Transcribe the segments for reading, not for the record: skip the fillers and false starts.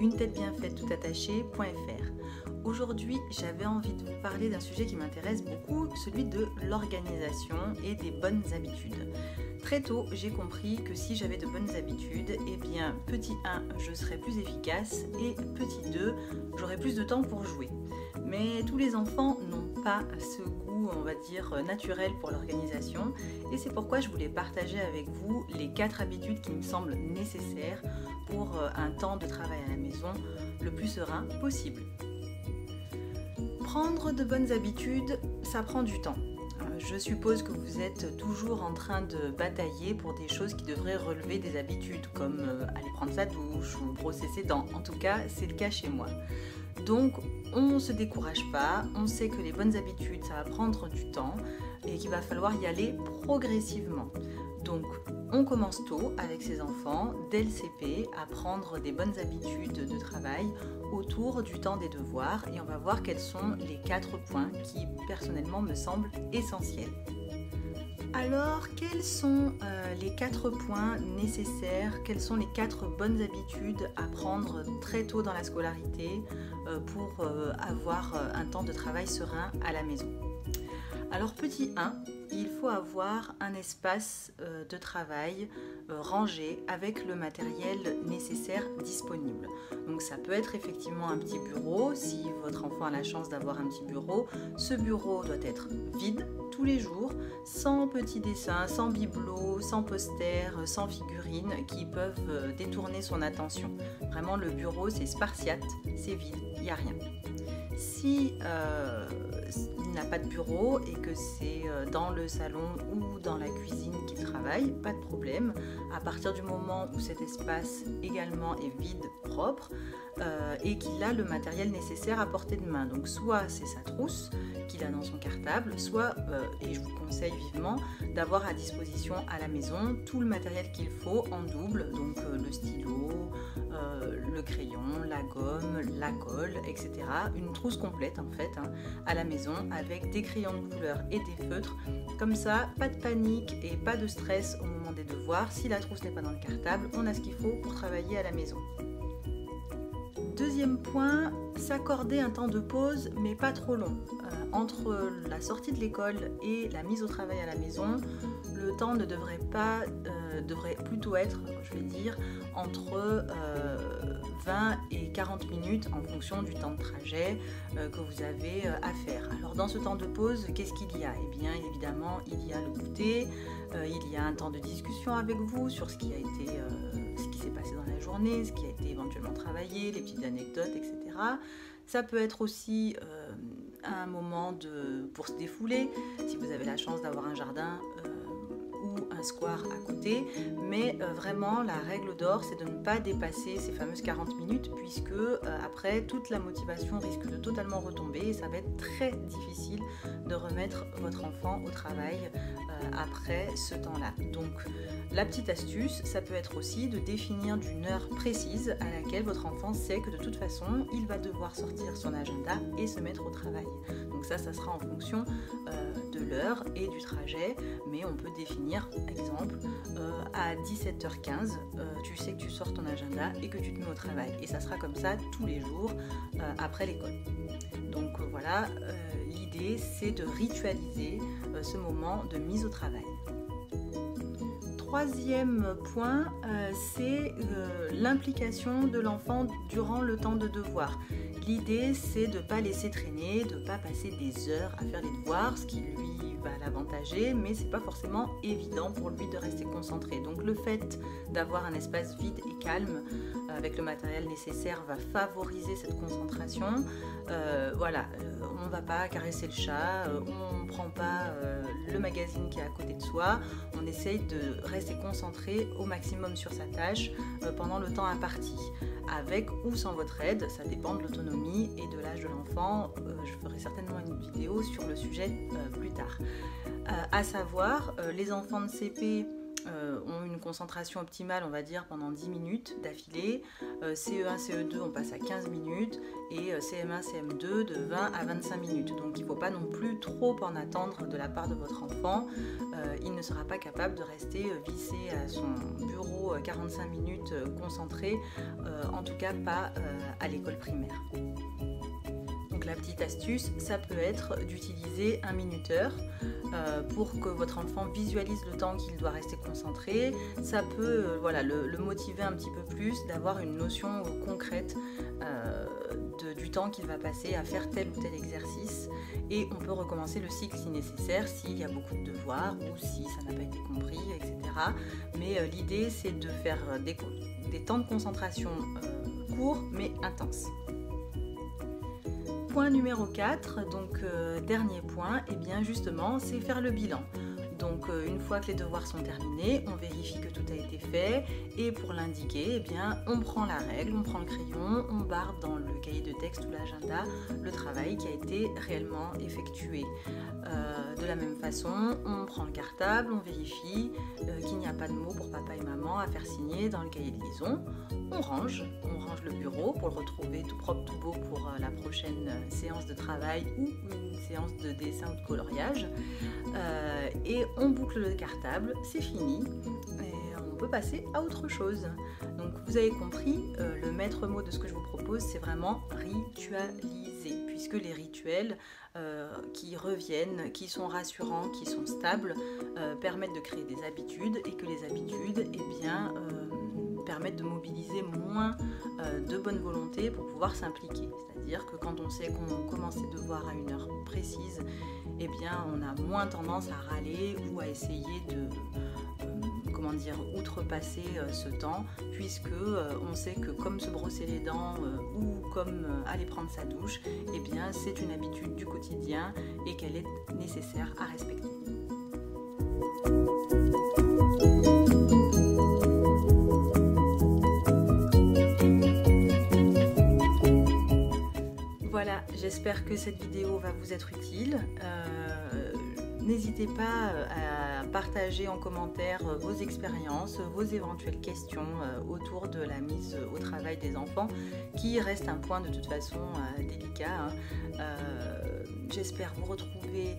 unetêtebienfaite.fr. Aujourd'hui, j'avais envie de vous parler d'un sujet qui m'intéresse beaucoup, celui de l'organisation et des bonnes habitudes. Très tôt, j'ai compris que si j'avais de bonnes habitudes, eh bien, petit 1, je serais plus efficace et petit 2, j'aurais plus de temps pour jouer. Mais tous les enfants n'ont pas ce goût, on va dire, naturel pour l'organisation et c'est pourquoi je voulais partager avec vous les 4 habitudes qui me semblent nécessaires pour un temps de travail à la maison le plus serein possible. Prendre de bonnes habitudes, ça prend du temps. Je suppose que vous êtes toujours en train de batailler pour des choses qui devraient relever des habitudes, comme aller prendre sa douche ou brosser ses dents. En tout cas, c'est le cas chez moi. Donc, on ne se décourage pas, on sait que les bonnes habitudes, ça va prendre du temps et qu'il va falloir y aller progressivement. Donc, on commence tôt avec ses enfants, dès le CP, à prendre des bonnes habitudes de travail autour du temps des devoirs et on va voir quels sont les 4 points qui, personnellement, me semblent essentiels. Alors, quels sont les 4 points nécessaires, quelles sont les 4 bonnes habitudes à prendre très tôt dans la scolarité pour avoir un temps de travail serein à la maison? Alors, petit 1, il faut avoir un espace de travail rangé avec le matériel nécessaire disponible. Donc ça peut être effectivement un petit bureau, si votre enfant a la chance d'avoir un petit bureau. Ce bureau doit être vide tous les jours, sans petits dessins, sans bibelots, sans posters, sans figurines qui peuvent détourner son attention. Vraiment, le bureau, c'est spartiate, c'est vide, il n'y a rien. Si il n'a pas de bureau et que c'est dans le salon ou dans la cuisine qu'il travaille, pas de problème. À partir du moment où cet espace également est vide, propre, et qu'il a le matériel nécessaire à portée de main. Donc soit c'est sa trousse qu'il a dans son cartable, soit, et je vous conseille vivement, d'avoir à disposition à la maison tout le matériel qu'il faut en double, donc le stylo, le crayon, la gomme, la colle, etc. Une trousse complète en fait à la maison avec des crayons de couleur et des feutres. Comme ça, pas de panique et pas de stress au moment des devoirs. Si la trousse n'est pas dans le cartable, on a ce qu'il faut pour travailler à la maison. Deuxième point, s'accorder un temps de pause mais pas trop long. Entre la sortie de l'école et la mise au travail à la maison, le temps ne devrait pas, devrait plutôt être, je vais dire, entre 20 et 40 minutes en fonction du temps de trajet que vous avez à faire. Alors dans ce temps de pause, qu'est-ce qu'il y a? Eh bien évidemment, il y a le goûter, il y a un temps de discussion avec vous sur ce qui a été, ce qui s'est passé dans la journée, ce qui a été éventuellement travaillé, les petites anecdotes, etc. Ça peut être aussi un moment pour se défouler, si vous avez la chance d'avoir un jardin ou un square à côté, mais vraiment la règle d'or c'est de ne pas dépasser ces fameuses 40 minutes puisque après toute la motivation risque de totalement retomber et ça va être très difficile de remettre votre enfant au travail après ce temps-là. Donc la petite astuce, ça peut être aussi de définir d'une heure précise à laquelle votre enfant sait que de toute façon il va devoir sortir son agenda et se mettre au travail. Donc ça sera en fonction de l'heure et du trajet, mais on peut définir, exemple, à 17h15, tu sais que tu sors ton agenda et que tu te mets au travail. Et ça sera comme ça tous les jours après l'école. Donc voilà, l'idée c'est de ritualiser ce moment de mise au travail. Troisième point, c'est l'implication de l'enfant durant le temps de devoir. L'idée, c'est de ne pas laisser traîner, de ne pas passer des heures à faire les devoirs, ce qui lui va l'avantager, mais c'est pas forcément évident pour lui de rester concentré. Donc le fait d'avoir un espace vide et calme avec le matériel nécessaire va favoriser cette concentration. Voilà, on ne va pas caresser le chat, on ne prend pas le magazine qui est à côté de soi, on essaye de rester concentré au maximum sur sa tâche pendant le temps imparti. Avec ou sans votre aide, ça dépend de l'autonomie et de l'âge de l'enfant. Je ferai certainement une vidéo sur le sujet plus tard. À savoir, les enfants de CP ont une concentration optimale, on va dire, pendant 10 minutes d'affilée. CE1, CE2, on passe à 15 minutes et CM1, CM2 de 20 à 25 minutes. Donc il ne faut pas non plus trop en attendre de la part de votre enfant. Il ne sera pas capable de rester vissé à son bureau 45 minutes concentré, en tout cas pas à l'école primaire. Donc la petite astuce, ça peut être d'utiliser un minuteur pour que votre enfant visualise le temps qu'il doit rester concentré. Ça peut le motiver un petit peu plus, d'avoir une notion concrète du temps qu'il va passer à faire tel ou tel exercice. Et on peut recommencer le cycle si nécessaire, s'il y a beaucoup de devoirs ou si ça n'a pas été compris, etc. Mais l'idée, c'est de faire des temps de concentration courts mais intenses. Point numéro 4, donc dernier point, et bien justement c'est faire le bilan. Donc une fois que les devoirs sont terminés, on vérifie que tout a été fait et pour l'indiquer, eh bien, on prend la règle, on prend le crayon, on barre dans le cahier de texte ou l'agenda le travail qui a été réellement effectué. De la même façon, on prend le cartable, on vérifie qu'il n'y a pas de mots pour papa et maman à faire signer dans le cahier de liaison. On range le bureau pour le retrouver tout propre, tout beau pour la prochaine séance de travail ou une séance de dessin ou de coloriage. Et on boucle le cartable, c'est fini et on peut passer à autre chose. Donc vous avez compris, le maître mot de ce que je vous propose, c'est vraiment ritualiser, puisque les rituels qui reviennent, qui sont rassurants, qui sont stables, permettent de créer des habitudes et que les habitudes permettent de mobiliser moins de bonne volonté pour pouvoir s'impliquer. C'est-à-dire que quand on sait qu'on commence ses devoirs à une heure précise, eh bien on a moins tendance à râler ou à essayer de outrepasser ce temps, puisque on sait que comme se brosser les dents ou comme aller prendre sa douche, eh bien c'est une habitude du quotidien et qu'elle est nécessaire à respecter. Voilà, j'espère que cette vidéo va vous être utile. N'hésitez pas à partager en commentaire vos expériences, vos éventuelles questions autour de la mise au travail des enfants, qui reste un point de toute façon délicat. J'espère vous retrouver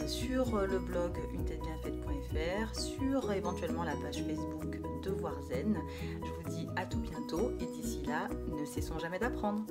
sur le blog unetêtebienfaite.fr, sur éventuellement la page Facebook Devoirs Zen. Je vous dis à tout bientôt et d'ici là, ne cessons jamais d'apprendre.